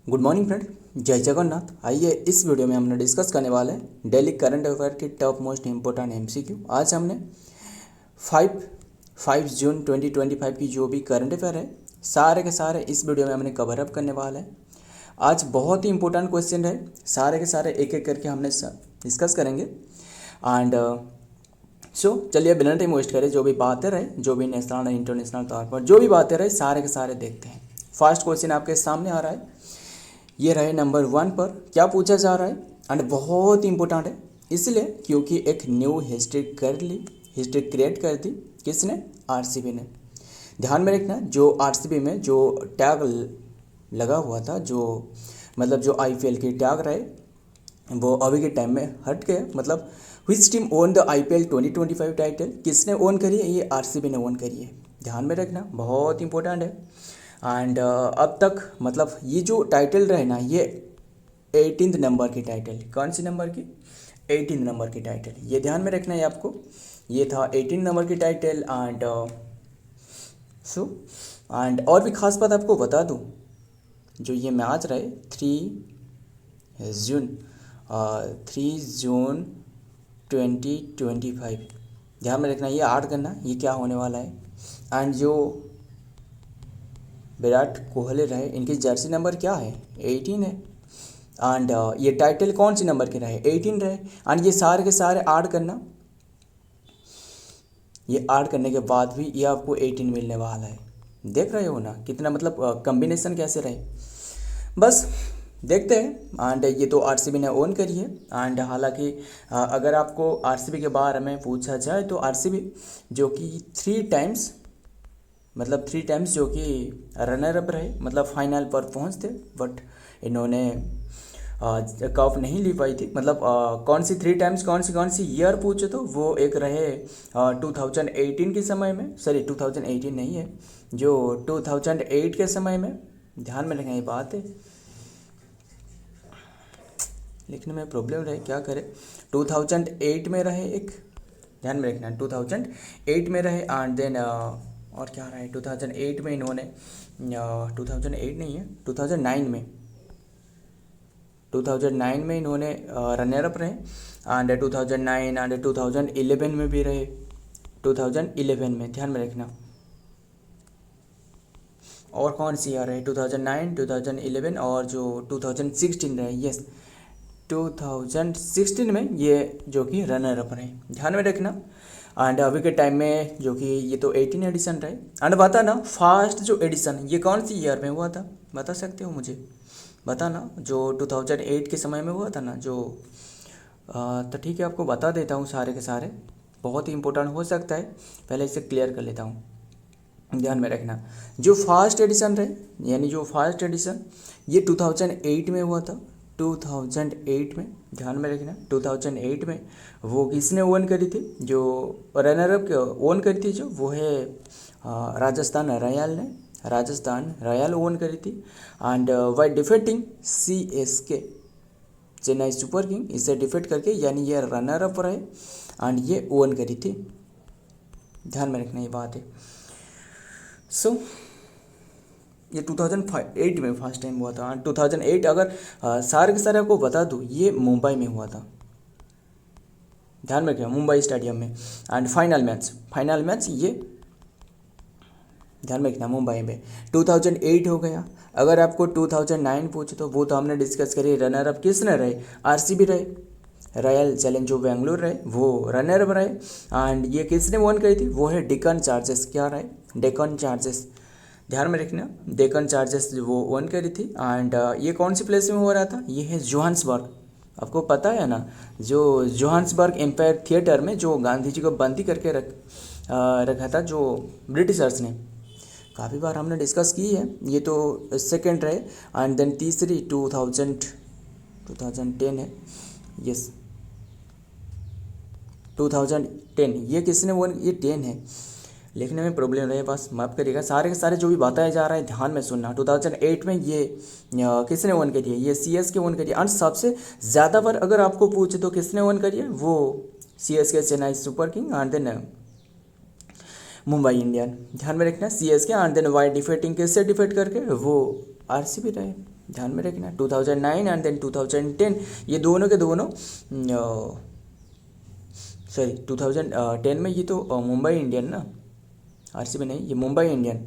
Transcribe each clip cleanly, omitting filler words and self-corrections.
Good morning friend, जय जगन्नाथ। आइए इस वीडियो में हमने डिस्कस करने वाले हैं डेली करंट अफेयर की टॉप मोस्ट इंपोर्टेंट एमसीक्यू। आज हमने 5 जून 2025 की जो भी करंट अफेयर है सारे के सारे इस वीडियो में हमने कवर अप करने वाले हैं। आज बहुत ही इंपॉर्टेंट क्वेश्चन है, सारे के सारे एक एक करके हमने डिस्कस करेंगे। एंड चलिए बिना टाइम वेस्ट करें, जो भी बातें रहे, जो भी नेशनल इंटरनेशनल तौर पर जो भी बातें रहे सारे के सारे देखते हैं। फर्स्ट क्वेश्चन आपके सामने आ रहा है, ये रहे नंबर 1 पर। क्या पूछा जा रहा है एंड बहुत इंपॉर्टेंट है इसलिए क्योंकि एक न्यू हिस्ट्री क्रिएट कर दी। किसने? आरसीबी ने। ध्यान में रखना, जो आरसीबी में जो टैग लगा हुआ था, जो मतलब जो आईपीएल की टैग रहे वो अभी के टाइम में हट गए। मतलब which team own the IPL 2025 title, किसने ओन करी है? ये आरसीबी ने ओन करी है। ध्यान में रखना, बहुत इंपॉर्टेंट है। एंड अब तक मतलब ये जो टाइटल रहे ना, ये 18th नंबर की टाइटल। कौन सी नंबर की? 18 नंबर की टाइटल। ये ध्यान में रखना है आपको, ये था 18 नंबर की टाइटल। एंड और भी खास बात आपको बता दूं, जो ये मैच रहे 3 जून 2025। ध्यान में रखना, ये 8 करना, ये क्या होने वाला है। एंड जो विराट कोहली रहे, इनकी जर्सी नंबर क्या है? 18 है। एंड ये टाइटल कौन सी नंबर के रहे? 18 रहे। एंड ये सारे के सारे ऐड करना, ये ऐड करने के बाद भी ये आपको 18 मिलने वाला है। देख रहे हो ना कितना मतलब कॉम्बिनेशन कैसे रहे। बस देखते हैं। एंड ये तो आरसीबी ने ओन करी है। एंड हालांकि अगर आपको आरसीबी के बारे में पूछा जाए तो आरसीबी जो कि 3 टाइम्स जो कि रनर अप रहे, मतलब फाइनल पर पहुंचते, बट इन्होंने कप नहीं ली पाई थी। मतलब कौन सी 3 टाइम्स, कौन सी ईयर पूछे तो वो एक रहे 2018 के समय में, सॉरी 2018 नहीं है, जो 2008 के समय में। ध्यान में रखें, ये बात है, लिखने में प्रॉब्लम रहे, क्या करें। 2008 में रहे एक, ध्यान में रखना 2008 में रहे। एंड देन और क्या रहा है 2008 में इन्होंने 2008 नहीं है, 2009 में इन्होंने रनर अप रहे। एंड 2009 एंड 2011 में भी रहे, 2011 में। ध्यान में रखना, और कौन सी ईयर है? 2009, 2011 और जो 2016 रहे, यस 2016 में ये जो कि रनर अप रहे। ध्यान में रखना। एंड अभी के टाइम में जो कि ये तो 18 एडिशन रहे। एंड बता ना, फर्स्ट जो एडिशन ये कौन सी ईयर में हुआ था? बता सकते हो मुझे? बता ना, जो 2008 के समय में हुआ था ना, जो तो ठीक है, आपको बता देता हूँ सारे के सारे, बहुत ही इंपॉर्टेंट हो सकता है, पहले इसे क्लियर कर लेता हूँ। ध्यान में रखना, जो फर्स्ट एडिशन रहे, यानी जो फर्स्ट एडिशन ये 2008 में हुआ था, 2008 में। ध्यान में रखना, 2008 में वो किसने ओन करी थी? जो रनर अप ओन करी थी जो, वो है राजस्थान रॉयल ओन करी थी। And by defeating CSK, Chennai super king, इसे डिफेट करके, यानी ये रनर अप रहे एंड ये ओन करी थी। ध्यान में रखना ये बात है। ये 2008 में फर्स्ट टाइम हुआ था। 2008 अगर सारे के सारे आपको बता दूँ, ये मुंबई में हुआ था। ध्यान में रखिए, मुंबई स्टेडियम में। एंड फाइनल मैच ये ध्यान में रखना, मुंबई में। 2008 हो गया। अगर आपको 2009 पूछे तो वो तो हमने डिस्कस करी, रनर अप किसने रहे? आरसीबी रहे, रॉयल चैलेंजर्स बेंगलुरु रहे, वो रनर अप रहे। एंड ये किसने वॉन करी थी? वो है डेक्कन चार्जर्स। क्या रहे? डेक्कन चार्जर्स। ध्यान में रखना, डेक्कन चार्जर्स वो ओन करी थी। एंड ये कौन सी प्लेस में हो रहा था? ये है जोहान्सबर्ग। आपको पता है ना, जो जोहान्सबर्ग एम्पायर थिएटर में जो गांधी जी को बंदी करके रखा था जो ब्रिटिशर्स ने, काफ़ी बार हमने डिस्कस की है। ये तो सेकंड रहे। एंड देन तीसरी 2010 है, यस 2010। ये किसने वो? ये 10 है, लिखने में प्रॉब्लम रहे, बस माफ़ करिएगा। सारे के सारे जो भी बताया जा रहा है ध्यान में सुनना। 2008 में ये किसने वन करी है? ये CSK वन करी है। एंड सबसे ज़्यादा बार अगर आपको पूछे तो किसने वन करी है? वो CSK, Chennai super King. And then Mumbai Indian. ध्यान में रखना, CSK। And then by defeating, किससे डिफेट करके? वो आरसीबी रहे। ध्यान में रखना। 2009 एंड देन 2010 ये दोनों के दोनों, सॉरी 2010 में ये तो मुंबई इंडियन ना, आरसीबी नहीं, ये मुंबई इंडियन।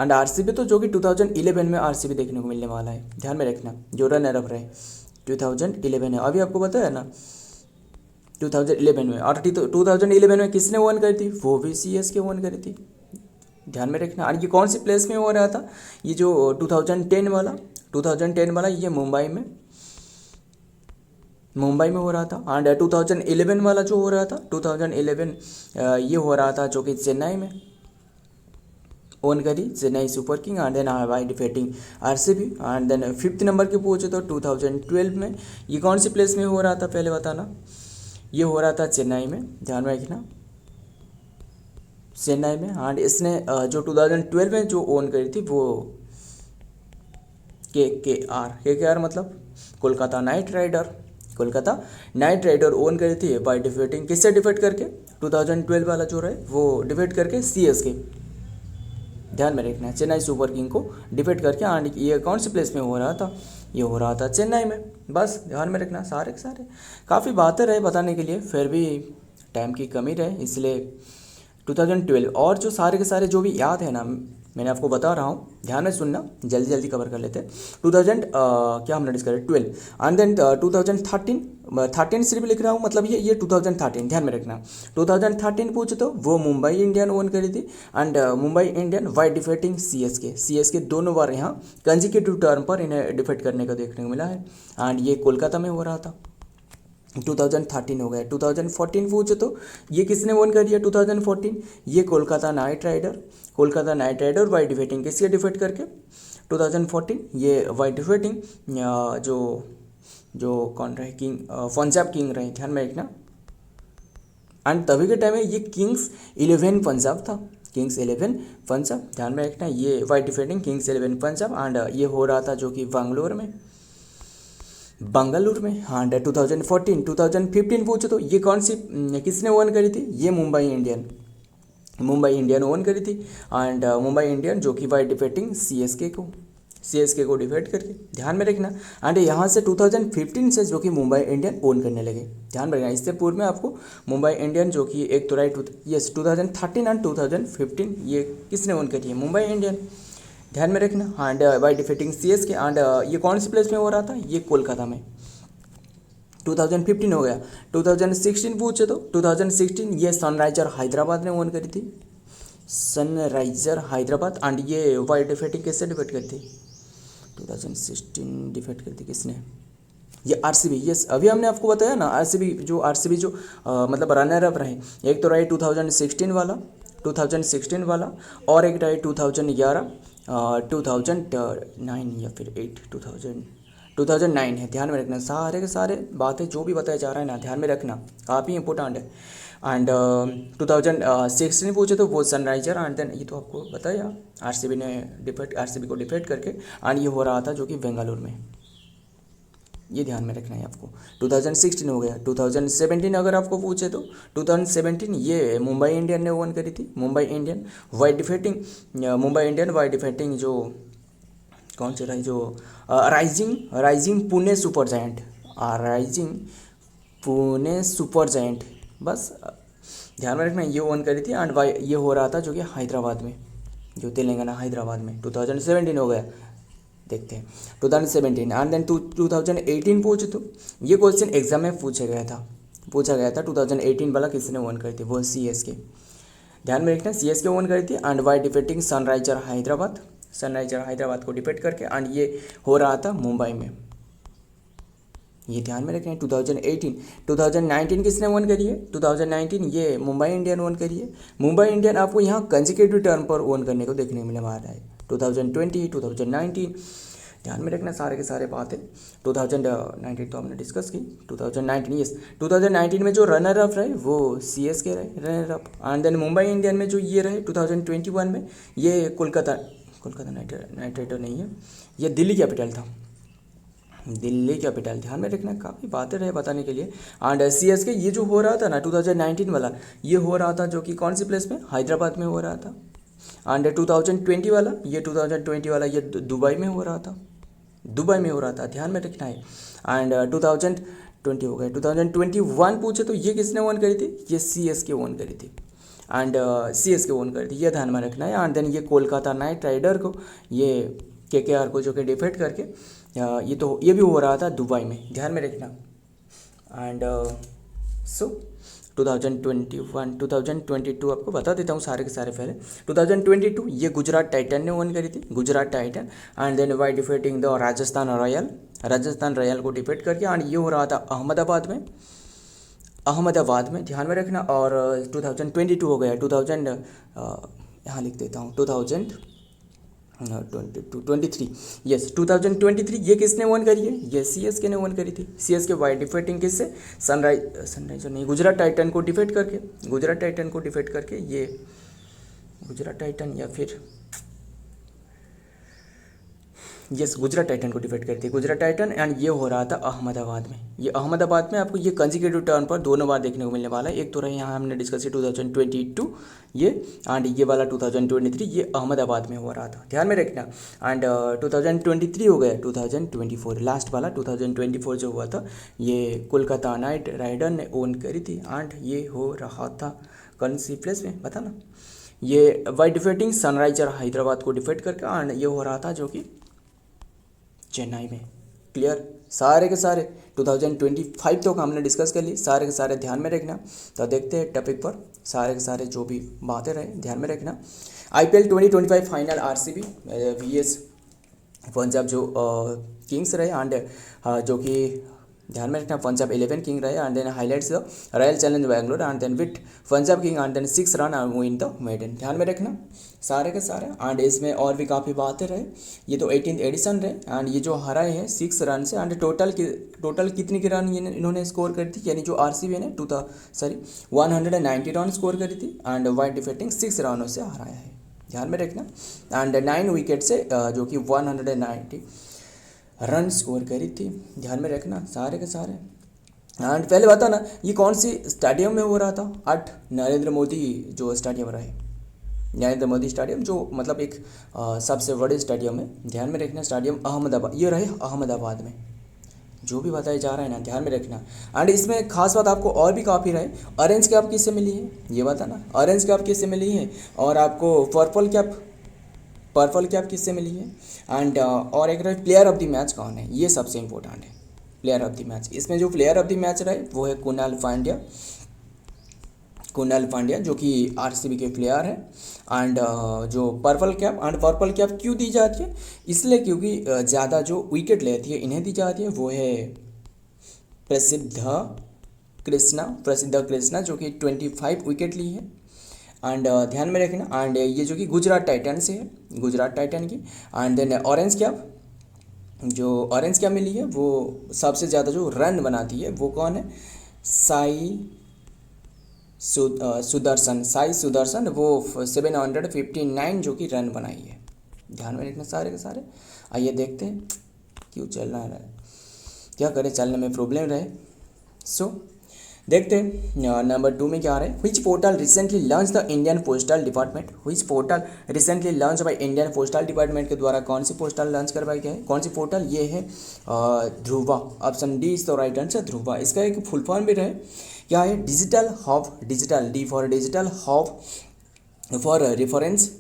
एंड आरसीबी तो जो कि 2011 में आरसीबी देखने को मिलने वाला है, ध्यान में रखना, जो रनर अप रहे 2011 है। अभी आपको बताया ना 2011 में, और 2011 में किसने वन करी थी, वो भी सीएसके वन करी थी, ध्यान में रखना। और ये कौन सी प्लेस में हो रहा था, ये जो 2010 वाला ये मुंबई में हो रहा था। एंड 2011 वाला जो हो रहा था 2011 ये हो रहा था जो कि चेन्नई में ओन करी, Chennai super King and then by defeating RCB. And then 5th number के पूछे तो 2012 में ये कौन सी प्लेस में हो रहा था, पहले बताना। ये हो रहा था चेन्नई में, ध्यान में रखना, चेन्नई में। एंड इसने जो 2012 में जो ओन करी थी वो के मतलब कोलकाता नाइट राइडर ओन करी थी बाय डिफीटिंग, किससे डिफीट करके, 2012 वाला जो रहे वो डिफीट करके सीएसके, ध्यान में रखना है, चेन्नई सुपर किंग को डिफीट करके। एंड ये कौन सी प्लेस में हो रहा था, ये हो रहा था चेन्नई में। बस ध्यान में रखना, सारे के सारे काफ़ी बातें रहे बताने के लिए, फिर भी टाइम की कमी रहे, इसलिए 2012 और जो सारे के सारे जो भी याद है ना मैंने आपको बता रहा हूँ, ध्यान में सुनना, जल्दी जल्दी कवर कर लेते हैं। 2000 क्या हमने डिस्कस करें 12 एंड देन 2013 सिर्फ लिख रहा हूँ, मतलब ये 2013, ध्यान में रखना। 2013 पूछे तो वो मुंबई इंडियन ओन करी थी and Mumbai Indian by defeating CSK दोनों बार यहाँ कंजिक्यूटिव टर्म पर इन्हें डिफीट करने को देखने को मिला है। एंड ये कोलकाता में हो रहा था, 2013 हो गया। 2014 पूछे तो ये किसने वन कर दिया 2014, ये Kolkata Knight Rider by defeating, किसके डिफीट करके 2014, ये वाई डिफीटिंग जो कौन रहे, किंग पंजाब किंग रहे, ध्यान में रखना। एंड तभी के टाइम में ये किंग्स 11 पंजाब था, किंग्स 11 पंजाब, ध्यान में रखना, ये by defeating Kings 11 Punjab. And ये हो रहा था जो कि बंगलुरु में। एंड 2015 पूछो तो ये कौन सी किसने वन करी थी, ये मुंबई इंडियन वन करी थी। एंड मुंबई इंडियन जो कि वाई डिफीटिंग सीएसके को डिफीट करके, ध्यान में रखना। एंड यहाँ से 2015 से जो कि मुंबई इंडियन ओन करने लगे, ध्यान में रखना। इससे पूर्व में आपको मुंबई इंडियन जो कि एक तो राइट, यस 2013 एंड 2015 ये किसने ओन करी है, मुंबई इंडियन, ध्यान में रखना। And by defeating CSK. And ये कौन सी प्लेस में हो रहा था, ये कोलकाता में, 2015 हो गया। 2016 पूछे तो 2016 ये सनराइजर हैदराबाद ने ओन करी थी, सनराइजर हैदराबाद। एंड ये वाई डिफीटिंग किससे डिफीट करी थी, 2016 डिफीट करी थी किसने, ये आरसीबी। यस अभी हमने आपको बताया ना, आरसीबी जो मतलब रनर अप रहे, एक तो रहे 2016 वाला और एक रहे 2011 2009 या फिर 2009 है, ध्यान में रखना। सारे के सारे बातें जो भी बताया जा रहा है ना, ध्यान में रखना, काफ़ी इंपॉर्टेंट है। एंड 2016 पूछे तो वो सनराइजर। एंड देन ये तो आपको बताया आरसीबी को डिफीट करके। एंड ये हो रहा था जो कि बेंगलुरु में, ये ध्यान में रखना है आपको। 2016 हो गया। 2017 अगर आपको पूछे तो 2017 ये मुंबई इंडियन ने वन करी थी, मुंबई इंडियन वाई डिफीटिंग जो कौन से रही, जो राइजिंग पुणे सुपर जायंट, बस ध्यान में रखना, ये वन करी थी। एंड ये हो रहा था जो कि हैदराबाद में, जो तेलंगाना हैदराबाद में 2017 हो गया। देखते हैं 2017। एंड देन 2018 पूछे तो ये क्वेश्चन एग्जाम में पूछा गया था 2018 वाला किसने वन करी थी, वो सीएसके, ध्यान में रखना, सीएसके वन करी थी। And by defeating Sunriser Hyderabad को डिफीट करके। एंड ये हो रहा था मुंबई में, ये ध्यान में रखें। 2019 किसने वन करी है, 2019 ये मुंबई इंडियन वन करी है। मुंबई इंडियन आपको यहाँ कंजिक्यूटिव टर्म पर वन करने को देखने को मिलने वाला है, 2020 2019, ध्यान में रखना सारे के सारे बातें। 2019 तो हमने डिस्कस की, 2019 में जो रनर अप रहे वो सीएसके रहे runner up. And then Mumbai Indian में जो ये रहे 2021 में, ये कोलकाता नाइट राइडर नहीं है, ये दिल्ली कैपिटल था, ध्यान में रखना, काफ़ी बातें रहे बताने के लिए। एंड सीएसके ये जो हो रहा था ना 2019 वाला, ये हो रहा था जो कि कौन सी प्लेस में, हैदराबाद में हो रहा था। एंड 2020 वाला, ये 2020 वाला ये दुबई में हो रहा था, दुबई में हो रहा था, ध्यान में रखना है। एंड 2020 हो गया। 2021 पूछे तो ये किसने ओन करी थी, ये CSK ओन करी थी, एंड CSK ओन करी थी, ये ध्यान में रखना है। एंड देन ये कोलकाता नाइट राइडर को, ये KKR को जो कि डिफीट करके ये भी हो रहा था दुबई में, ध्यान में रखना। एंड सो 2021 2022 आपको बता देता हूँ सारे के सारे पहले। 2022 ये गुजरात टाइटन ने ओन करी थी, Gujarat Titan, and then by defeating the Rajasthan Royal, Rajasthan Royal को डिफीट करके, एंड ये हो रहा था अहमदाबाद में, अहमदाबाद में, ध्यान में रखना। और 2022 हो गया, 2000 यहाँ लिख देता हूँ 2023, यस 2023 ये किसने वन करी है, ये CSK ने वन करी थी। CSK बाय डिफीटिंग किससे, सनराइजर नहीं, गुजरात टाइटन को डिफीट करके, गुजरात टाइटन को डिफीट करके, ये गुजरात टाइटन या फिर यस गुजरात टाइटन को डिफीट करती है, गुजरात टाइटन, एंड ये हो रहा था अहमदाबाद में। ये अहमदाबाद में आपको ये कंजिक्यूटिव टर्न पर दोनों बार देखने को मिलने वाला है। एक तो रहे यहाँ हमने डिस्कस किया 2022 ये, एंड ये वाला 2023 ये अहमदाबाद में हो रहा था, ध्यान में रखना। एंड 2023 हो गया 2024, लास्ट वाला 2024 जो हुआ था ये कोलकाता नाइट राइडर ने ओन करी थी, एंड ये हो रहा था कौन सी प्लेस में बता ना, ये बाय डिफीटिंग सनराइजर हैदराबाद को डिफीट करके, एंड ये हो रहा था जो कि चेन्नई में। क्लियर, सारे के सारे 2025 तक हमने डिस्कस कर ली, सारे के सारे ध्यान में रखना। तो देखते हैं टॉपिक पर, सारे के सारे जो भी बातें रहे ध्यान में रखना। IPL 2025 final RCB VS Punjab जो किंग्स रहे, एंड जो कि ध्यान में रखना पंजाब 11 किंग रहे, and then highlights the Royal Challenge Bangalore, and then with Punjab King, and then 6 run win the maiden, ध्यान में रखना सारे के सारे। एंड इसमें और भी काफ़ी बातें रहे, ये तो 18th एडिशन रहे, एंड ये जो हराए हैं 6 रन से, एंड टोटल कितनी के रन इन्होंने स्कोर करी थी, यानी जो RCB ने 190 रन स्कोर करी थी, एंड वाई डिफीटिंग 6 रनों से हराया है, ध्यान में रखना। एंड 9 विकेट से जो कि 190 रन स्कोर करी थी, ध्यान में रखना सारे के सारे। एंड पहले बता ना ये कौन सी स्टेडियम में हो रहा था, नरेंद्र मोदी जो स्टेडियम रहे, नरेंद्र मोदी स्टेडियम जो मतलब एक सबसे बड़े स्टेडियम है, ध्यान में रखना। स्टेडियम अहमदाबाद, ये रहे अहमदाबाद में, जो भी बताया जा रहा है ना ध्यान में रखना। एंड इसमें खास बात आपको और भी काफ़ी रहे, ऑरेंज कैप किससे मिली है ये बताना, ऑरेंज कैप किससे मिली है, और आपको पर्पल कैप किससे मिली है, एंड और एक रहे प्लेयर ऑफ द मैच कौन है, ये सबसे इंपॉर्टेंट है प्लेयर ऑफ द मैच। इसमें जो प्लेयर ऑफ द मैच रहे वो है कुणाल पांड्या जो कि RCB के प्लेयर है। एंड जो पर्पल कैप क्यों दी जाती है, इसलिए क्योंकि ज़्यादा जो विकेट लेती है इन्हें दी जाती है, वो है प्रसिद्ध कृष्णा जो कि 25 विकेट ली है। एंड ध्यान में रखना। एंड ये जो कि गुजरात टाइटन से है, गुजरात टाइटन की। एंड देन ऑरेंज कैप मिली है, वो सबसे ज़्यादा जो रन बनाती है वो कौन है, साई सुदर्शन, वो 759 जो कि रन बनाई है, ध्यान में रखना सारे के सारे। आइए देखते हैं क्यों चलना है, क्या करें, चलने में प्रॉब्लम रहे। देखते हैं नंबर 2 में क्या आ रहा है। Which portal recently launch the Indian postal department, which portal recently launch by Indian postal department के द्वारा कौन सी पोस्टल लॉन्च करवाई गई है, कौन सी पोर्टल, ये है Dhruva, option D is the right answer, Dhruva. इसका एक फुल फॉर्म भी रहे, क्या है, digital hub, digital D for digital hub for reference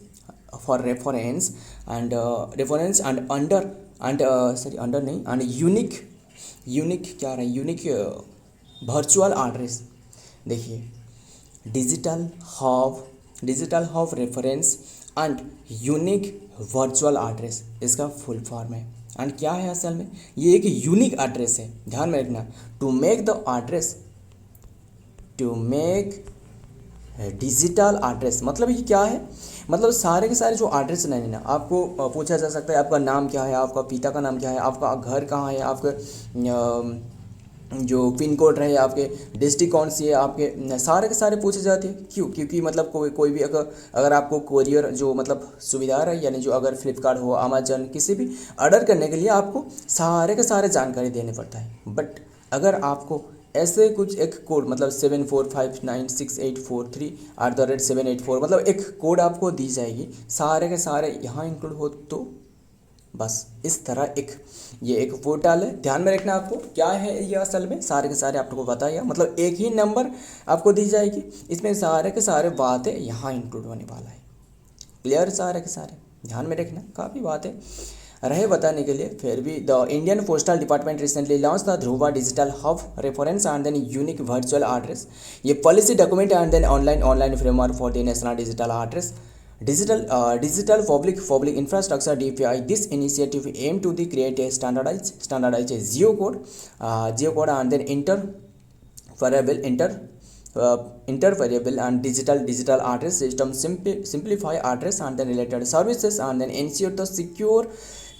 and unique क्या रहा है, यूनिक वर्चुअल एड्रेस। देखिए digital hub reference and unique virtual address, इसका फुल फॉर्म है। एंड क्या है असल में, ये एक यूनिक एड्रेस है, ध्यान में रखना। टू मेक डिजिटल एड्रेस मतलब ये क्या है, मतलब सारे के सारे जो एड्रेस नहीं ना, आपको पूछा जा सकता है आपका नाम क्या है, आपका पिता का नाम क्या है, आपका घर कहाँ है, आपका जो पिन कोड रहे, आपके डिस्ट्रिक्ट कौन सी है, आपके सारे के सारे पूछे जाते हैं। क्यों, क्योंकि मतलब कोई भी अगर आपको कोरियर जो मतलब सुविधा रहे, यानी जो अगर फ्लिपकार्ट हो, अमेजन, किसी भी ऑर्डर करने के लिए आपको सारे के सारे जानकारी देने पड़ता है। बट अगर आपको ऐसे कुछ एक कोड मतलब 74596843 @ 784 मतलब एक कोड आपको दी जाएगी, सारे के सारे यहाँ इंक्लूड हो तो बस इस तरह ये एक पोर्टल है। ध्यान में रखना आपको क्या है ये असल में सारे के सारे आपको बताया, मतलब एक ही नंबर आपको दी जाएगी, इसमें सारे के सारे बातें यहाँ इंक्लूड होने वाला है। क्लियर सारे के सारे ध्यान में रखना, काफ़ी बातें रहे बताने के लिए फिर भी। The Indian postal department recently launch the Dhruva digital hub reference and then unique virtual address, ये policy document and then online framework for the national digital address digital public infrastructure DPI. This initiative aim to the create a standardized geocode and then interoperable and digital address system, simplify address and then related services and then ensure the secure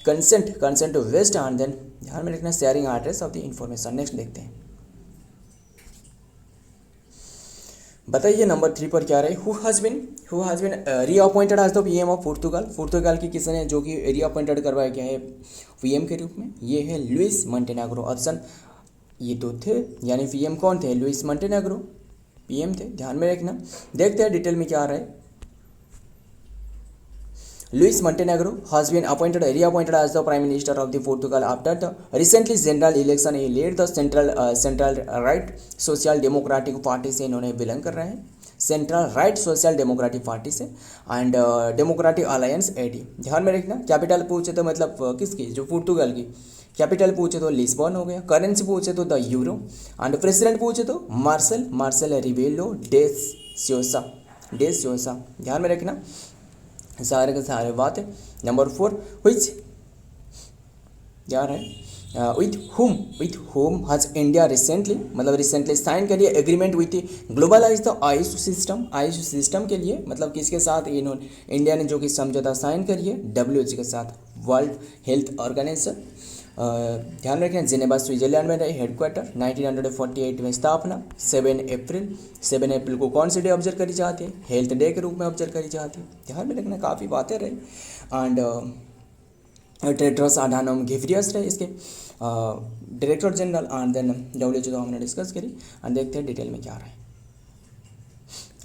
consent to waste and then ध्यान में रखना sharing address of the information। Next देखते हैं, बताइए नंबर 3 पर क्या रहे। Who has been reappointed as the PM of Portugal की किसने जो कि रीअपॉइंटेड करवाया गया है पीएम के रूप में, ये है लुइस मोंटेनेग्रो। ऑप्शन ये तो थे, यानी पीएम कौन थे, लुइस मोंटेनेग्रो पीएम थे, ध्यान में रखना। देखते हैं डिटेल में क्या आ रहा है। Luis Montenegro has been reappointed as the Prime Minister of the Portugal after the recently general election. He led the central right Social Democratic Party से इन्होंने बिलोंग कर रहे हैं, central right social democratic party से and democratic alliance AD। ध्यान में रखना, capital पूछे तो मतलब किसकी, जो पुर्तगाल की कैपिटल पूछे तो लिस्बन हो गया, करेंसी पूछे तो द यूरो एंड प्रेसिडेंट पूछे तो मार्सेल रिबेलो डे सोसा। ध्यान में रखना सारे के सारे बात है। नंबर 4 विच क्या है, with whom has India recently sign करिए agreement with globalize the AYUSH system के लिए, मतलब किसके साथ इन्होंने इंडिया ने जो कि समझौता साइन करिए WHO के साथ, वर्ल्ड हेल्थ ऑर्गेनाइजेशन। ध्यान रखें जिनेवा स्विट्जरलैंड में रहे हेडक्वार्टर, 1948 में स्थापना, 7 अप्रैल को कौन सी डे ऑब्जर्व करी जाती है, हेल्थ डे के रूप में ऑब्जर्व करी जाती है। ध्यान में रखना काफ़ी बातें रही एंड टेड्रोस अधानोम घेब्रियस रहे इसके director general and then WHO तो हमने डिस्कस करी एंड देखते हैं डिटेल में क्या रहा है।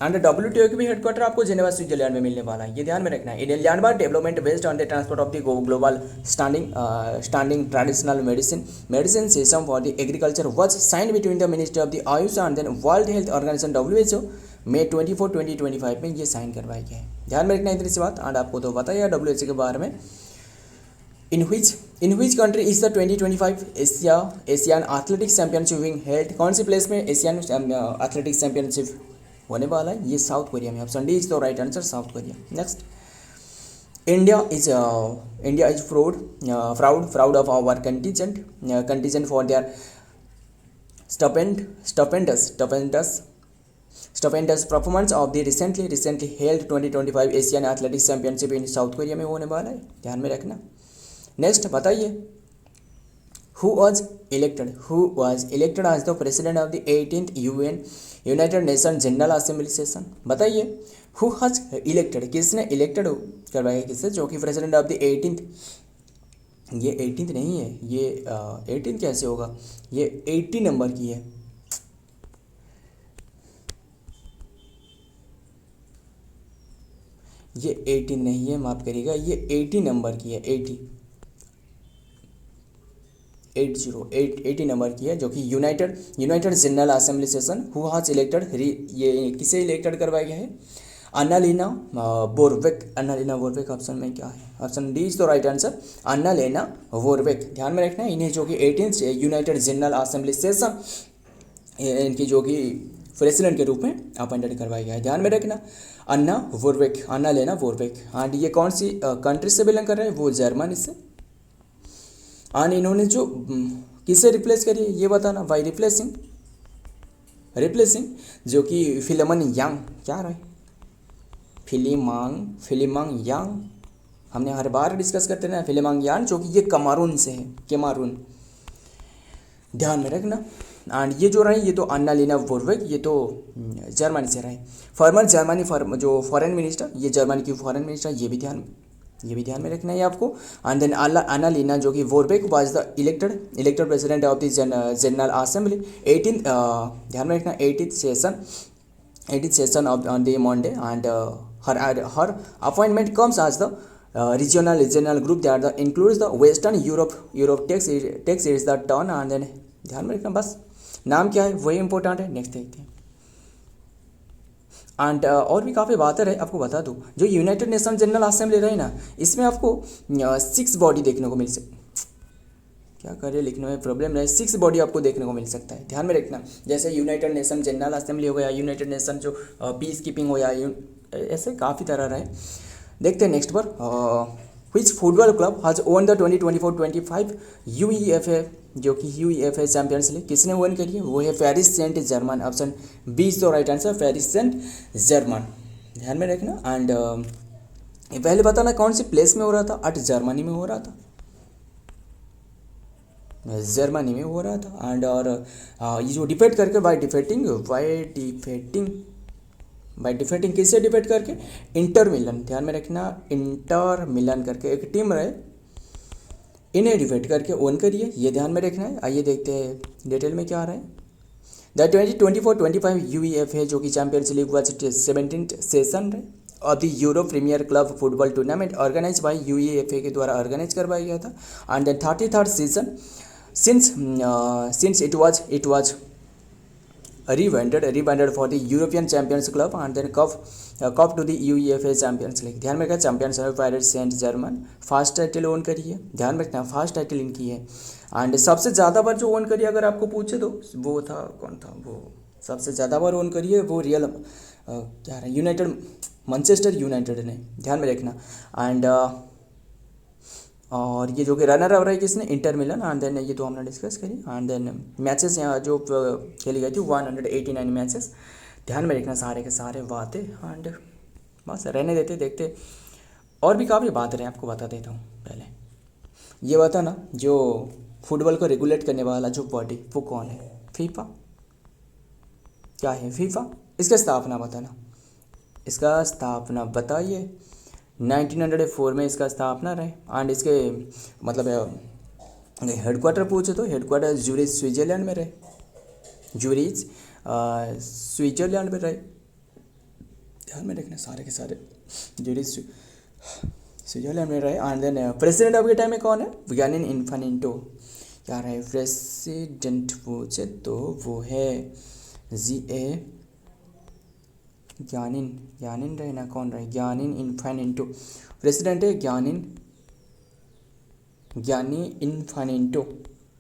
एंड WTO की भी हेडक्वार्टर आपको जेनेवा स्विट्जरलैंड में मिलने वाला है, ये ध्यान में रखना है। Indian landmark development based on the transport of the global standing traditional medicine system for the agriculture was signed between the ministry of the AYUSH and then world health organisation WHO May 24, 2025 में ये sign करवाया गया है। ध्यान में रखना इतनी सी बात। एंड आपको तो पता ही है WHO के बारे में। In which country is the 2025 Asian athletics championship being held? कौन सी प्लेस में एशियन एथलेटिक्स चैंपियनशिप होने वाला है, ये साउथ कोरिया में। Option D is the right answer, South Korea. Next, India is proud of our contingent for their stupendous performance of the recently held 2025 Asian athletics championship in South Korea में होने वाला है, ध्यान में रखना। Next बताइए, who was elected as the president of the 18th United nation general assembly session. बताइए who has elected, किसने इलेक्टेड करवाया किससे, जो कि प्रेसिडेंट ऑफ द 18th, ये 18th नहीं है, ये 18 कैसे होगा, ये 80 नंबर की है, ये 18 नहीं है, माफ़ करिएगा, ये 80 नंबर की है, 80 नंबर की है, जो कि United general assembly session. Who has elected, ये किसे इलेक्टेड करवाया गया है, अन्नालीना बोरवेक। ऑप्शन में क्या है, option D is the right answer, Annalena Baerbock. ध्यान में रखना, इन्हें जो कि 18th United general assembly session इनकी जो कि प्रेसिडेंट के रूप में अपॉइंटेड करवाया गया है, ध्यान में रखना। अन्नालीना बोरवेक। एंड ये कौन सी कंट्री से बिलोंग कर रहे हैं, वो जर्मनी से। एंड इन्होंने जो किसे रिप्लेस करी है ये बताना, बाई रिप्लेसिंग जो कि फिलिमन यांग, क्या रहा है, फिलिमांग यांग, हमने हर बार डिस्कस करते हैं फिलिमांग यांग, जो कि ये कमारून से है, केमारून, ध्यान में रखना। एंड ये जो रहे, ये तो अन्नालीना बोरवेक, ये तो जर्मनी से रहे। जो फॉरेन मिनिस्टर, ये जर्मनी की फॉरेन मिनिस्टर, ये भी ध्यान ये भी ध्यान में रखना है आपको। एंड देन एनालिना जो कि Baerbock was the elected president of the General Assembly 18 ध्यान में रखना 18th session of on the Monday, and her appointment comes as the regional group that includes the Western Europe takes its the turn, and then ध्यान में रखना बस नाम क्या है वही इंपॉर्टेंट है। नेक्स्ट देखते हैं। एंड और भी काफ़ी बातें रहे, आपको बता दूँ जो यूनाइटेड नेशन जनरल असेंबली रही ना, इसमें आपको 6 बॉडी देखने को मिल सकती, क्या करें लिखने में प्रॉब्लम रहे, 6 बॉडी आपको देखने को मिल सकता है। ध्यान में रखना, जैसे यूनाइटेड नेशन जनरल असेंबली हो गया, यूनाइटेड नेशन जो पीस कीपिंग हो गया, ऐसे काफ़ी तरह रहे। देखते हैं नेक्स्ट पर, which football club has won the 2024-25 UEFA जो कि UEFA चैंपियंस लीग किसने ओन करी है, वो है Paris Saint Germain. Option B is the right answer, Paris Saint Germain. ध्यान में रखना। एंड पहले बताना कौन सी प्लेस में हो रहा था, अट जर्मनी में हो रहा था, जर्मनी में हो रहा था। एंड और ये जो डिफेट करके बाय डिफेटिंग किससे डिफेट करके, इंटर मिलन। ध्यान में रखना, इंटर मिलन करके एक टीम रहे, इन्हें डिफेट करके ओन करिए, ये ध्यान में रखना है। आइए देखते हैं डिटेल में क्या आ रहा है। द 2024-25 UEFA जो कि champions league was 17th session of the Europe premier club football tournament organise by UEFA के द्वारा ऑर्गेनाइज करवाया गया था। And then 33rd season since it was rebranded for the European Champions Club, and then cup to the UEFA Champions League। ध्यान में रखना, champions है Paris Saint Germain, first title won करी है। ध्यान में रखना, फास्ट टाइटल इनकी है। एंड सबसे ज़्यादा बार जो ओन करी अगर आपको पूछे तो वो था कौन था, वो सबसे ज़्यादा बार ओन करी है वो रियल क्या है, यूनाइटेड मैनचेस्टर यूनाइटेड ने। ध्यान में रखना। एंड और ये जो कि रनर अप रही किसने, इंटर मिलन। एंड देन ये तो हमने डिस्कस करी। एंड देन मैचेस यहाँ जो खेली गई थी 189 मैचेस। ध्यान में रखना सारे के सारे बातें। एंड बस रहने देते, देखते और भी काफ़ी बात रहे, आपको बता देता हूँ। पहले ये बताना जो फुटबॉल को रेगुलेट करने वाला जो बॉडी वो कौन है, फीफा। क्या है फीफा, इसका स्थापना बताना, इसका स्थापना बताइए। 1904 में इसका स्थापना रहे। एंड इसके मतलब हेडक्वार्टर पूछे तो हेडक्वार्टर ज्यूरिच स्विट्जरलैंड में रहे, ज्यूरिच स्विट्जरलैंड में रहे। ध्यान में रखना सारे के सारे ज्यूरिच स्विट्जरलैंड में रहे। एंड देन प्रेसिडेंट अभी के टाइम में कौन है, ज्ञानिन इन्फानिटो। क्या रहे प्रेसिडेंट पूछे तो वो है GA ज्ञानिन रहे ना, कौन रहे, ज्ञानिन इन्फानिटो प्रेसिडेंट है, ज्ञानी इन्फानिटो,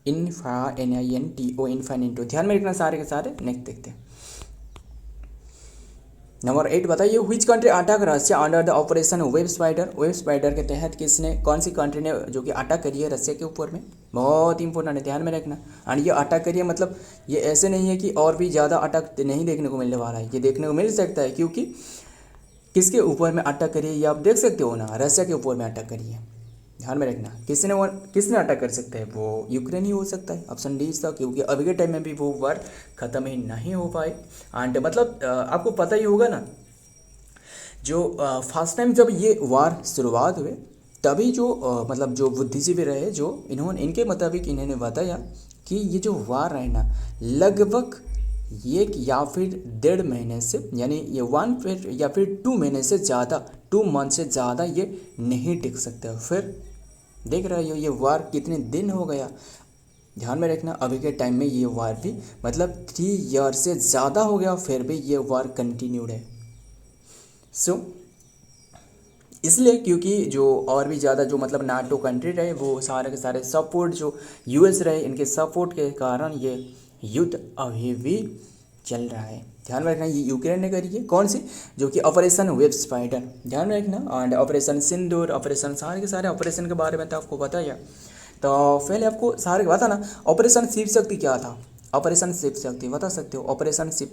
NINTO इन्फानिटो। ध्यान में रखना सारे के सारे। नेक्स्ट देखते हैं। नंबर 8 बताइए, which country attack Russia under the operation web spider के तहत किसने, कौन सी कंट्री ने जो कि अटैक करी है रशिया के ऊपर में, बहुत इंपॉर्टेंट है, ध्यान में रखना। एंड ये अटैक करिए मतलब ये ऐसे नहीं है कि और भी ज़्यादा अटैक नहीं देखने को मिलने वाला है, ये देखने को मिल सकता है, क्योंकि किसके ऊपर में अटैक करिए ये आप देख सकते हो ना, रशिया के ऊपर में अटैक करिए। ध्यान में रखना, किसने अटैक कर सकता है, वो यूक्रेन ही हो सकता है। ऑप्शन डी इसका, क्योंकि अभी के टाइम में भी वो वार ख़त्म ही नहीं हो पाए। एंड मतलब आपको पता ही होगा ना, जो फर्स्ट टाइम जब ये वार शुरुआत हुए तभी जो मतलब जो बुद्धिजीवी रहे जो इनके मुताबिक इन्होंने बताया कि ये जो वार है ना लगभग 1 या फिर 1.5 महीने से, यानी ये 1 या फिर 2 महीने से ज़्यादा, 2 मंथ से ज़्यादा ये नहीं टिक सकते। फिर देख रहे हो ये वार कितने दिन हो गया। ध्यान में रखना, अभी के टाइम में ये वार भी मतलब 3 ईयर से ज़्यादा हो गया, फिर भी ये वार कंटिन्यूड है। सो इसलिए क्योंकि जो और भी ज़्यादा जो मतलब नाटो कंट्री रहे वो सारे के सारे सपोर्ट जो US रहे, इनके सपोर्ट के कारण ये युद्ध अभी भी चल रहा है। ध्यान में रखना, ये यूक्रेन ने करी है, कौन सी, जो कि ऑपरेशन वेब स्पाइडर। ध्यान में रखना। एंड ऑपरेशन सिंदूर, ऑपरेशन सारे के सारे ऑपरेशन के बारे में तो आपको पता ही है। तो पहले आपको सारे बताना ऑपरेशन शिव शक्ति क्या था, ऑपरेशन शिव शक्ति बता सकते हो, ऑपरेशन शिव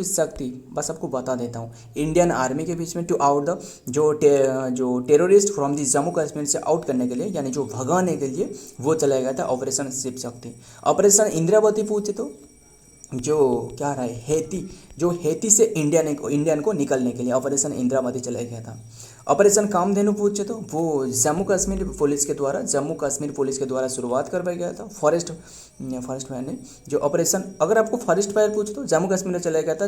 शक्ति बस आपको बता देता हूँ। इंडियन आर्मी के बीच में टू आउट द जो terrorist from the Jammu Kashmir से आउट करने के लिए, यानी जो भगाने के लिए वो चलाया गया था ऑपरेशन शिव शक्ति। ऑपरेशन इंद्रावती पूछे तो जो क्या रहा है हेती से इंडियन को निकलने के लिए ऑपरेशन इंदिरावती चलाया गया था। ऑपरेशन कामधेनु पूछे तो वो जम्मू कश्मीर पुलिस के द्वारा शुरुआत करवाया गया था। फॉरेस्ट फायर ने जो ऑपरेशन, अगर आपको फॉरेस्ट फायर पूछे तो जम्मू कश्मीर में चलाया गया था,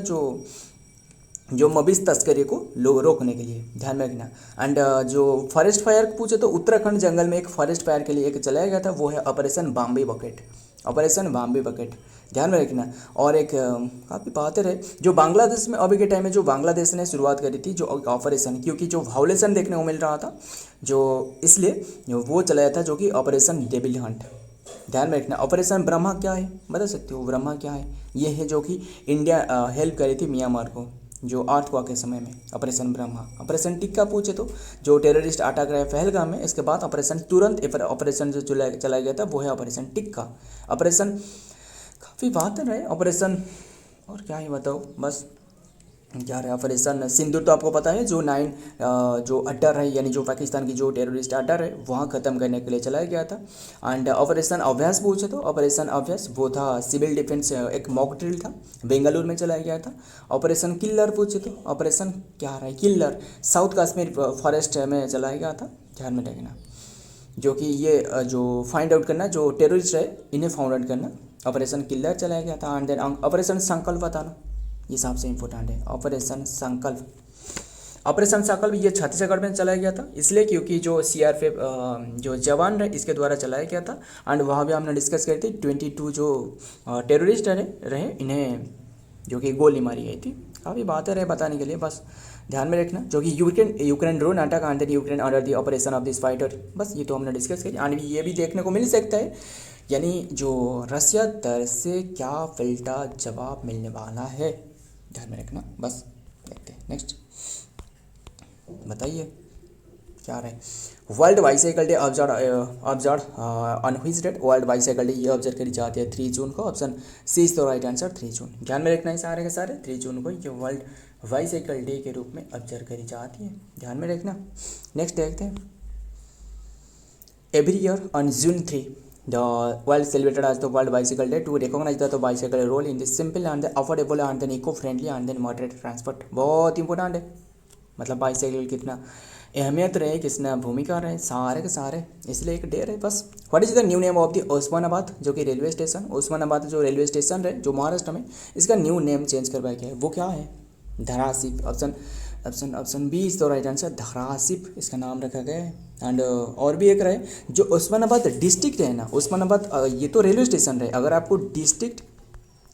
जो मबीज तस्करी को रोकने के लिए, ध्यान में रखना। एंड जो फॉरेस्ट फायर पूछे तो उत्तराखंड जंगल में एक फॉरेस्ट फायर के लिए एक चलाया गया था, वो है ऑपरेशन बॉम्बे बकेट, ध्यान में रखना। और एक काफ़ी बातें रहे जो बांग्लादेश में अभी के टाइम में जो बांग्लादेश ने शुरुआत करी थी जो ऑपरेशन, क्योंकि जो वायोलेशन देखने को मिल रहा था जो इसलिए वो चलाया था, जो कि ऑपरेशन डेविल हंट, ध्यान में रखना। ऑपरेशन ब्रह्मा क्या है बता सकते हो? ब्रह्मा क्या है? ये है जो कि इंडिया हेल्प करी थी म्यांमार को जो अर्थक्वेक के समय में, ऑपरेशन ब्रह्मा। ऑपरेशन टिक्का पूछे तो जो टेररिस्ट अटैक रहे पहलगाम में, इसके बाद ऑपरेशन जो चलाया गया था वो है ऑपरेशन टिक्का। ऑपरेशन काफ़ी बात रहे ऑपरेशन, और क्या ही बताओ, बस क्या रहा ऑपरेशन सिंदूर तो आपको पता है, जो अड्डा है, यानी जो पाकिस्तान की जो टेररिस्ट अड्डा है वहाँ ख़त्म करने के लिए चलाया गया था। एंड ऑपरेशन अभ्यास पूछे तो ऑपरेशन अभ्यास वो था सिविल डिफेंस, एक मॉक ड्रिल था, बेंगलुरु में चलाया गया था। ऑपरेशन किलर पूछे तो ऑपरेशन क्या रहा है? किलर साउथ कश्मीर फॉरेस्ट में चलाया गया था, ध्यान में रखना। जो कि ये जो फाइंड आउट करना जो टेररिस्ट है इन्हें फाउंड आउट करना, ऑपरेशन किलर चलाया गया था। एंड देन ऑपरेशन संकल्प बताना, ये सबसे इम्पोर्टेंट है। ऑपरेशन संकल्प ये छत्तीसगढ़ में चलाया गया था, इसलिए क्योंकि जो सीआरपीएफ जो जवान रहे इसके द्वारा चलाया गया था। एंड वहाँ भी हमने डिस्कस करी थी 22 जो टेररिस्ट रहे इन्हें जो कि गोली मारी गई थी। काफ़ी बातें रहे बताने के लिए, बस ध्यान में रखना। जो कि Ukraine drone attack and then Ukraine under the operation of this fighter, बस ये तो हमने डिस्कस करी। एंड ये भी देखने को मिल सकता है, यानी जो रशिया तरफ से क्या उल्टा जवाब मिलने वाला है, ध्यान में रखना। बस देखते हैं नेक्स्ट, बताइए क्या रहे। World bicycle day observe on which date? World bicycle day ये ऑब्जर्व करी जाती है 3 जून को। Option C is the right answer, 3 जून। ध्यान में रखना है सारे के सारे, 3 जून को ये वर्ल्ड बाइसाइकिल डे के रूप में ऑब्जर्व करी जाती है, ध्यान में रखना। नेक्स्ट देखते हैं। Every year on June 3 the world celebrated as the World Bicycle Day to recognize the bicycle role in the simple and the affordable and then eco-friendly and then moderate transport। बहुत important है, मतलब bicycle कितना अहमियत रहे, कितना भूमिका रहे, सारे के सारे, इसलिए एक डे रहे। बस what is the new name of the Osmanabad, जो कि रेलवे स्टेशन, ओस्मानाबाद जो रेलवे स्टेशन रहे जो महाराष्ट्र में, इसका न्यू नेम चेंज करवाया गया है, वो क्या है? Dharashiv. Option B is the right answer, Dharashiv इसका नाम रखा गया है। एंड और भी एक रहे जो ओस्मानाबाद डिस्ट्रिक्ट है ना, ओस्मानाबाद ये तो रेलवे स्टेशन रहे, अगर आपको डिस्ट्रिक्ट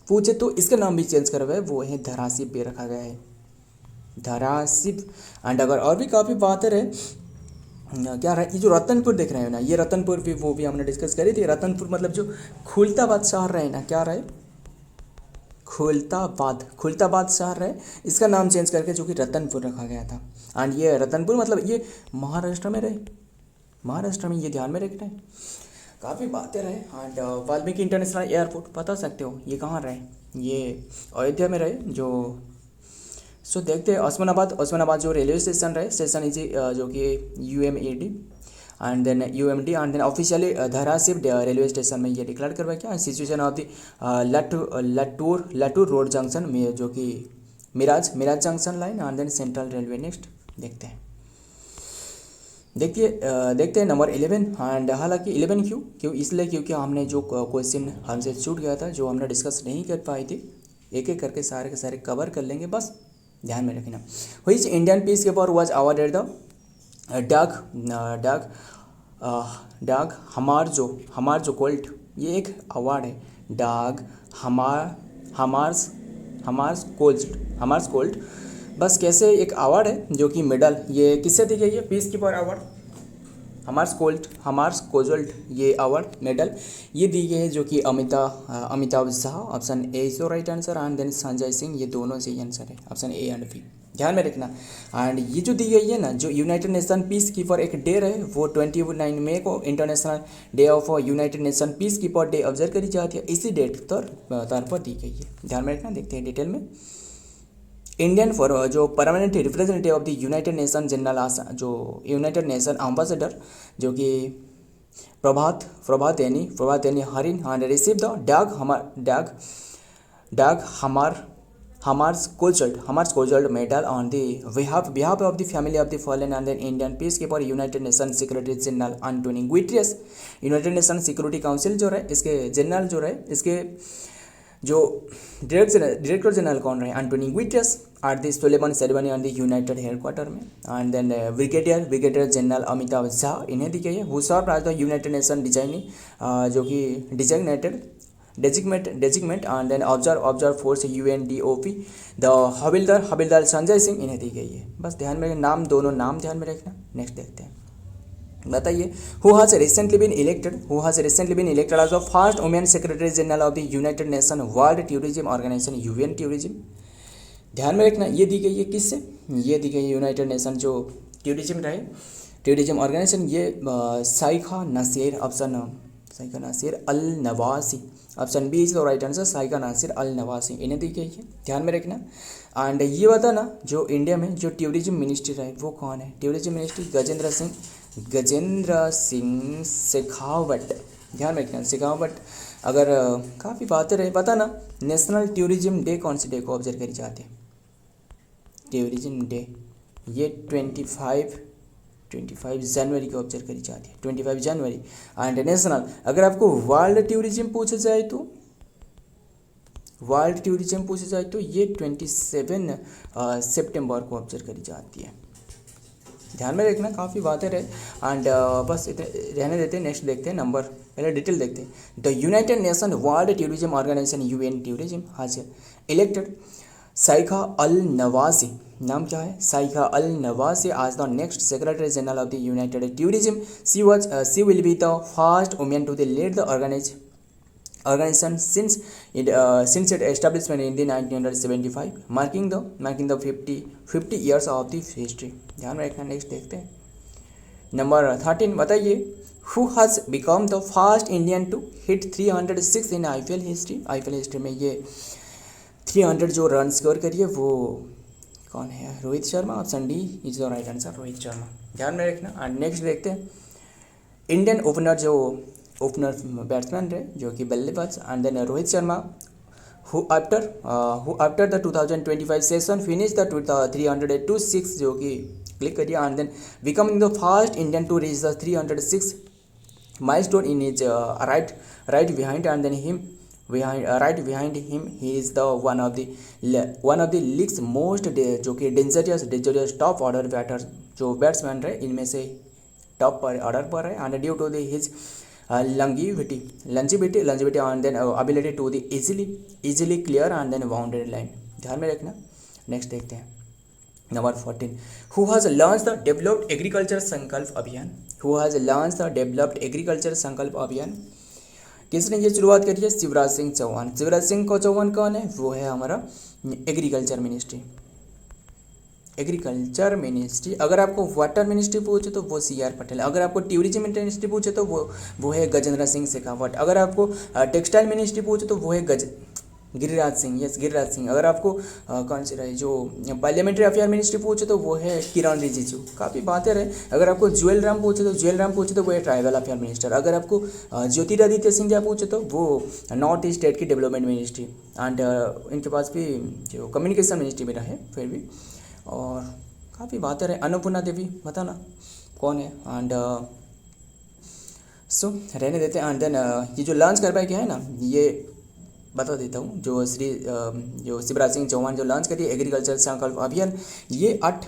पूछे तो इसका नाम भी चेंज करवाए, वो है धाराशिव भी रखा गया है, धाराशिव। एंड अगर और भी काफ़ी बातें रहे, क्या रहा, ये जो रतनपुर देख रहे हो ना, ये रतनपुर भी वो भी हमने डिस्कस करी थी। रतनपुर मतलब जो खुलताबाद शहर रहे ना, क्या रहे? खुलताबाद शहर है, इसका नाम चेंज करके जो कि रतनपुर रखा गया था। एंड ये रतनपुर मतलब ये महाराष्ट्र में रहे, महाराष्ट्र में, ये ध्यान में रखना है। काफ़ी बातें रहे। एंड वाल्मीकि इंटरनेशनल एयरपोर्ट बता सकते हो ये कहाँ रहे? ये अयोध्या में रहे। सो देखते हैं ओस्मानाबाद जो रेलवे स्टेशन रहे, स्टेशन इज जो कि UMAD and then UMD and then officially Dharashiv railway station में ये डिक्लेयर करवाया क्या। Situation of the Latur road junction में, जो कि Miraj junction line and then central railway. Next देखते हैं नंबर 11। एंड हालांकि 11 क्यों इसलिए क्योंकि हमने जो क्वेश्चन हमसे छूट गया था, जो हमने डिस्कस नहीं कर पाए थे, एक एक करके सारे के सारे कवर कर लेंगे, बस ध्यान में रखना। Which Indian peace keeper was awarded the डाग हमार जो कोल्ट, ये एक अवार्ड है, डाग हमार्स कोल्ट, बस कैसे एक अवार्ड है जो कि मेडल, ये किससे दी गई है? Peace keeper award Hammarskjold, ये अवार्ड मेडल ये दी गई है जो कि Amitabh Shah, option A is the right answer. And then Sanjay Singh, ये दोनों सही आंसर है, ऑप्शन ए एंड बी, ध्यान में रखना। एंड ये जो दी गई है ना, जो यूनाइटेड नेशन पीस कीपर एक डे है, वो 29 मई को international day of United nation piece keeper day observe करी जाती है, इसी डेट पर दी गई है, ध्यान में रखना। देखते हैं डिटेल में। इंडियन फॉर जो permanent representative of the United nation general, जो यूनाइटेड नेशन एम्बेसडर, जो कि प्रभात यानी हरिन एंड रिसीव द डाग Dag Hammarskjöld Medal on the behalf of the family of the fallen and then Indian peacekeeper United Nations Secretary General Antonio Guterres। United nation security council जो रहे इसके general जो रहे इसके जो डायरेक्टर जनरल कौन रहे Antonio Guterres at the solemn ceremony on the United headquarter में। And then brigadier general Amitabh Shah इन्हें दी गई है। Who serve as the United Nation designing जो कि डेजिग्मेंट and then observe force UNDOP the havildar Sanjay Singh इन्हें दी गई है। बस ध्यान में नाम, दोनों नाम ध्यान में रखना। नेक्स्ट देखते हैं, बताइए who has recently been elected as the first women secretary general of the United nation world tourism organisation UN tourism. ध्यान में रखना ये दी गई है किससे, ये दी गई है यूनाइटेड नेशन जो टूरिज्म ऑर्गेनाइजेशन, ये Shaikha Nasser Al Nowais, option B is the right answer, Shaikha Nasser Al Nowais इन्हें दी गई है। ध्यान में रखना। एंड ये बताना जो इंडिया में जो टूरिज्म मिनिस्ट्री रहे वो कौन है। Tourism ministry Gajendra Singh Shekhawat. ध्यान में रखना शेखावत। अगर काफ़ी बातें रहे बताना नेशनल टूरिज्म डे कौन से डे को ऑब्जर्व करी जाती है। टूरिज्म डे ये 25 जनवरी को ऑब्जर्व करी जाती है, 25 जनवरी। एंड नेशनल अगर आपको वर्ल्ड टूरिज्म पूछा जाए तो ये 27 सितंबर को ऑब्जर्व करी जाती है। ध्यान में रखना काफ़ी बातें रहे। एंड बस इतने रहने देते हैं। नेक्स्ट देखते हैं नंबर, पहले डिटेल देखते हैं। The United nation world tourism organisation UN tourism has elected Shaikha Al Nowais, नाम क्या है, साइखा अल नवासी as the next secretary general of the United Tourism। She will be the first woman to lead the organization since its establishment in the 1975, marking the 50 years of the history। ध्यान में रखना। Next देखते हैं number 13, बताइए who has become the first Indian to hit 306 in IPL history में ये 300 जो run score करिए वो कौन है, Rohit Sharma. Option D is the right answer, Rohit Sharma. ध्यान में रखना। एंड नेक्स्ट देखते हैं इंडियन ओपनर बैट्समैन रहे जो कि बल्लेबाज। And then Rohit Sharma who after the 2025 session finish the 306 जो कि क्लिक करिए। And then becoming the first Indian to reach the 306 milestone in his right behind him he is the one of the league's most जो कि dangerous top order जो batsman रहे इनमें से top order पर है। And due to his longevity and then ability to the easily clear and then boundary line। ध्यान में रखना। नेक्स्ट देखते हैं number 14, who has launch the developed agriculture संकल्प अभियान। किसने ये शुरुआत करी है, शिवराज सिंह चौहान कौन है, वो है हमारा एग्रीकल्चर मिनिस्ट्री। अगर आपको वाटर मिनिस्ट्री पूछे तो वो CR पटेल। अगर आपको टूरिज्म मिनिस्ट्री पूछे तो वो है गजेंद्र सिंह शेखावत। अगर आपको टेक्सटाइल मिनिस्ट्री पूछे तो वो है गिरिराज सिंह। अगर आपको कौन सी रही जो पार्लियामेंट्री अफेयर मिनिस्ट्री पूछे तो वो है किरण रिजिजू। काफ़ी बातें रहे। अगर आपको ज्वेल राम पूछे तो वो है ट्राइबल अफेयर मिनिस्टर। अगर आपको ज्योतिरादित्य सिंधिया पूछे तो वो नॉर्थ ईस्ट स्टेट की डेवलपमेंट मिनिस्ट्री। एंड इनके पास भी जो कम्युनिकेशन मिनिस्ट्री में रहे फिर भी। और काफ़ी बातें रहे। अन्नपूर्णा देवी बताना कौन है। एंड सो रहने देते हैं। एंड देन ये जो लॉन्च कर पाए क्या है ना, ये बता देता हूँ। जो शिवराज सिंह चौहान जो लॉन्च करिए एग्रीकल्चर संकल्प अभियान, ये 8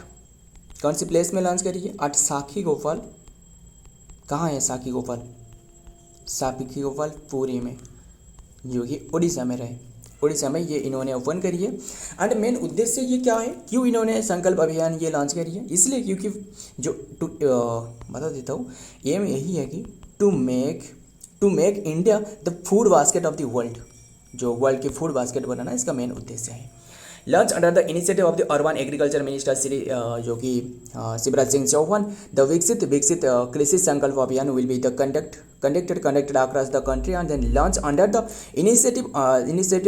कौन सी प्लेस में लॉन्च करिए, 8 साखी गोपाल। कहाँ है साखी गोपाल पुरी में जो कि उड़ीसा में रहे। उड़ीसा में ये इन्होंने ओपन करी है। एंड मेन उद्देश्य ये क्या है, क्यों इन्होंने संकल्प अभियान ये लॉन्च करी है, इसलिए क्योंकि जो बता देता हूँ एम यही है कि to make India the food basket of the world. जो वर्ल्ड की फूड बास्केट बनाना इसका मेन उद्देश्य है। Launch under the initiative of the urban agriculture minister Shri जो कि Shivraj Singh Chouhan. The Viksit Krishi Sankalp Abhiyan will be the conducted across the country and then launched under the initiative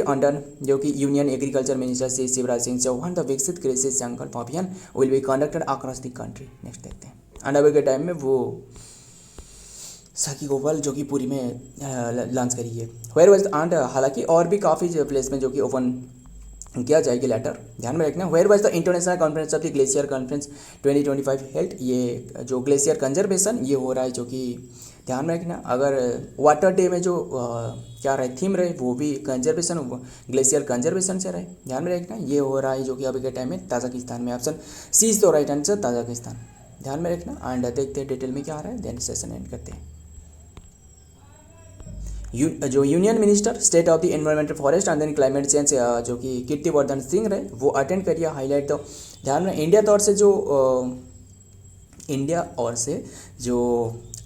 under जो कि union agriculture minister Shri Shivraj Singh Chouhan. The Viksit Krishi Sankalp Abhiyan will be conducted across the country. Next देखते हैं। And अभी के time में वो साकी गोपाल जो कि पूरी में लॉन्च करी है। वेयर वाज एंड हालांकि और भी काफ़ी प्लेस में जो कि ओपन किया जाएगी लेटर, ध्यान में रखना। Where was the international conference of the glacier conference 2025 held, ये जो ग्लेशियर कंजर्वेशन ये हो रहा है, जो कि ध्यान में रखना। अगर वाटर डे में जो क्या रहे थीम रहे वो भी कंजर्वेशन, ग्लेशियर कंजर्वेशन से रहे, ध्यान में रखना। ये हो रहा है जो कि अभी के टाइम में ताजिकिस्तान में। Option C is the right answer, Tajikistan, ध्यान में रखना। एंड देखते हैं डिटेल में क्या आ रहा है, देन सेशन एंड करते हैं। जो union minister state of the environmental forest and then climate change जो कि कीर्तिवर्धन सिंह रहे वो अटेंड करिए। हाईलाइट तो ध्यान में इंडिया तौर से जो इंडिया और से जो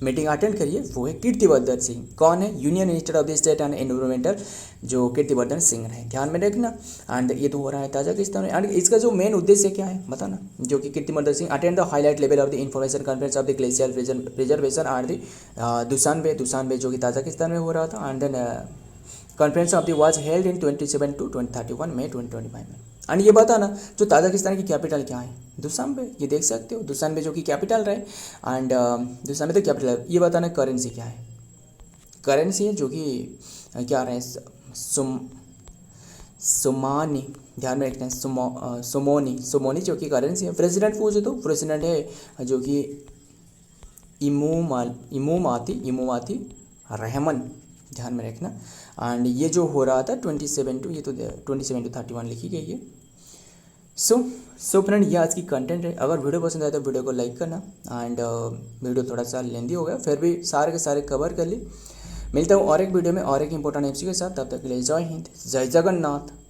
मीटिंग अटेंड करिए वो है कीर्तिवर्धन सिंह। कौन है? Union minister of the state and environmental जो कीर्तिवर्धन सिंह रहे, ध्यान में रखना। एंड ये तो हो रहा है ताजिकिस्तान में। एंड इसका जो मेन उद्देश्य क्या है बताना, जो कि Kirtivardhan Singh attend the highlight level of the information conference of the glacier reservation and the Dushanbe जो कि ताजिकिस्तान में हो रहा था। And then conference of the was held in 27 to 31 मई 2025 में। एंड ये बताना जो ताजिकिस्तान की कैपिटल क्या है, दुशानबे, ये देख सकते हो दुशानबे जो कि कैपिटल रहे। एंड दुशानबे तो कैपिटल है। ये बताना करेंसी क्या है, करेंसी है जो कि क्या रहे सुमानी, ध्यान में रखना है, सोमोनी जो कि करेंसी है। प्रेसिडेंट पूछे तो प्रेसिडेंट है जो कि इमोमाती रहमान, ध्यान में रखना। एंड ये जो हो रहा था 27 to 31 लिखी गई है। सो फ्रेंड ये आज की कंटेंट है। अगर वीडियो पसंद आए तो वीडियो को लाइक करना। एंड वीडियो थोड़ा सा लेंदी हो गया, फिर भी सारे के सारे कवर कर ली। मिलता हूँ और एक वीडियो में और एक इंपॉर्टेंट एमसी के साथ, तब तक के लिए जय हिंद, जय जगन्नाथ।